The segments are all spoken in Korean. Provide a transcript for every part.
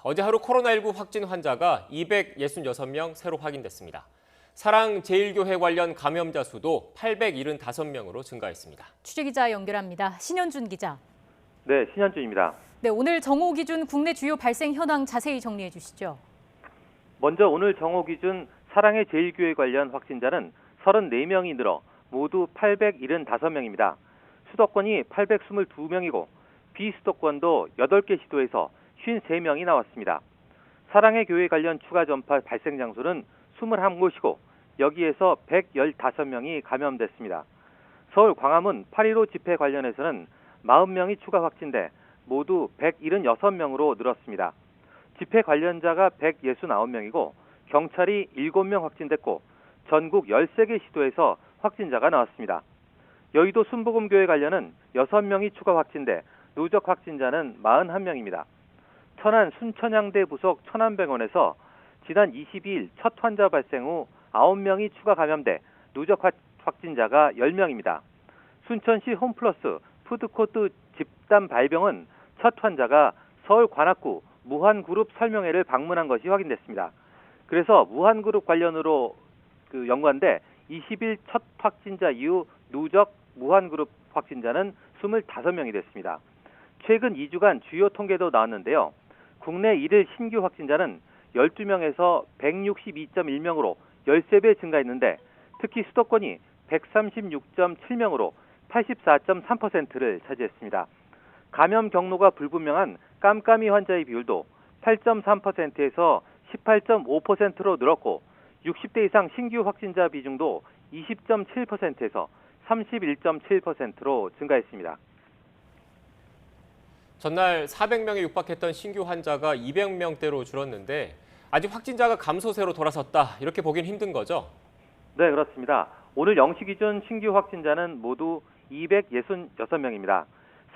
어제 하루 코로나19 확진 환자가 266명 새로 확인됐습니다. 사랑제일교회 관련 감염자 수도 875명으로 증가했습니다. 취재기자 연결합니다. 신현준 기자. 네, 신현준입니다. 네, 오늘 정오 기준 국내 주요 발생 현황 자세히 정리해 주시죠. 먼저 오늘 정오 기준 사랑의 제일교회 관련 확진자는 34명이 늘어 모두 875명입니다. 수도권이 822명이고 비수도권도 8개 시도에서 53명이 나왔습니다. 사랑의 교회 관련 추가 전파 발생 장소는 21곳이고 여기에서 115명이 감염됐습니다. 서울 광화문 8.15 집회 관련해서는 40명이 추가 확진돼 모두 176명으로 늘었습니다. 집회 관련자가 169명이고 경찰이 7명 확진됐고 전국 13개 시도에서 확진자가 나왔습니다. 여의도 순복음교회 관련은 6명이 추가 확진돼 누적 확진자는 41명입니다. 천안 순천향대 부속 천안병원에서 지난 22일 첫 환자 발생 후 9명이 추가 감염돼 누적 확진자가 10명입니다. 순천시 홈플러스 푸드코트 집단 발병은 첫 환자가 서울 관악구 무한그룹 설명회를 방문한 것이 확인됐습니다. 그래서 무한그룹 관련으로 연관돼 20일 첫 확진자 이후 누적 무한그룹 확진자는 25명이 됐습니다. 최근 2주간 주요 통계도 나왔는데요. 국내 1일 신규 확진자는 12명에서 162.1명으로 13배 증가했는데 특히 수도권이 136.7명으로 84.3%를 차지했습니다. 감염 경로가 불분명한 깜깜이 환자의 비율도 8.3%에서 18.5%로 늘었고 60대 이상 신규 확진자 비중도 20.7%에서 31.7%로 증가했습니다. 전날 400명에 육박했던 신규 환자가 200명대로 줄었는데 아직 확진자가 감소세로 돌아섰다 이렇게 보긴 힘든 거죠? 네, 그렇습니다. 오늘 0시 기준 신규 확진자는 모두 266명입니다.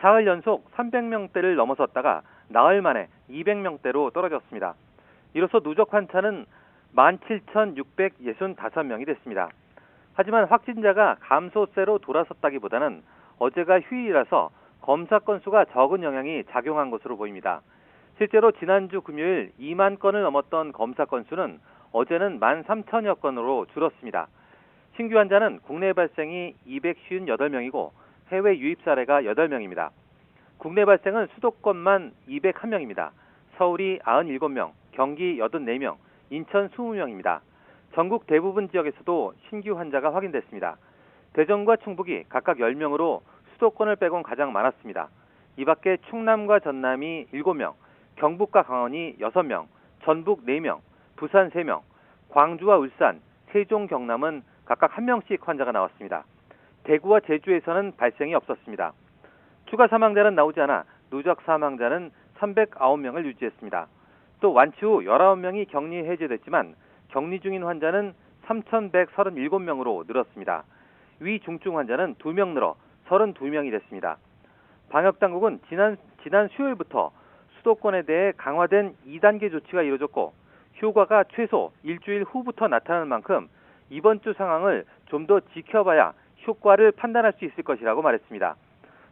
사흘 연속 300명대를 넘어섰다가 나흘 만에 200명대로 떨어졌습니다. 이로써 누적 환자는 17,665명이 됐습니다. 하지만 확진자가 감소세로 돌아섰다기보다는 어제가 휴일이라서 검사 건수가 적은 영향이 작용한 것으로 보입니다. 실제로 지난주 금요일 2만 건을 넘었던 검사 건수는 어제는 13,000여 건으로 줄었습니다. 신규 환자는 국내 발생이 258명이고 해외 유입 사례가 8명입니다. 국내 발생은 수도권만 201명입니다. 서울이 97명, 경기 84명, 인천 20명입니다. 전국 대부분 지역에서도 신규 환자가 확인됐습니다. 대전과 충북이 각각 10명으로 수도권을 빼곤 가장 많았습니다. 이 밖에 충남과 전남이 7명, 경북과 강원이 6명, 전북 4명, 부산 3명, 광주와 울산, 세종, 경남은 각각 1명씩 환자가 나왔습니다. 대구와 제주에서는 발생이 없었습니다. 추가 사망자는 나오지 않아 누적 사망자는 309명을 유지했습니다. 또 완치 후 19명이 격리 해제됐지만 격리 중인 환자는 3,137명으로 늘었습니다. 위중증 환자는 2명 늘어 32명이 됐습니다. 방역당국은 지난 수요일부터 수도권에 대해 강화된 2단계 조치가 이루어졌고 효과가 최소 일주일 후부터 나타나는 만큼 이번 주 상황을 좀 더 지켜봐야 효과를 판단할 수 있을 것이라고 말했습니다.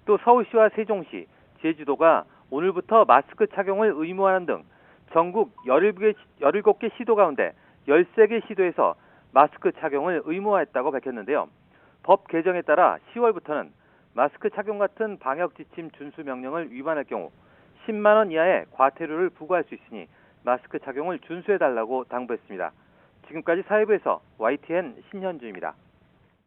또 서울시와 세종시, 제주도가 오늘부터 마스크 착용을 의무화하는 등 전국 17개 시도 가운데 13개 시도에서 마스크 착용을 의무화했다고 밝혔는데요. 법 개정에 따라 10월부터는 마스크 착용 같은 방역 지침 준수 명령을 위반할 경우 10만 원 이하의 과태료를 부과할 수 있으니 마스크 착용을 준수해달라고 당부했습니다. 지금까지 사회부에서 YTN 신현주입니다.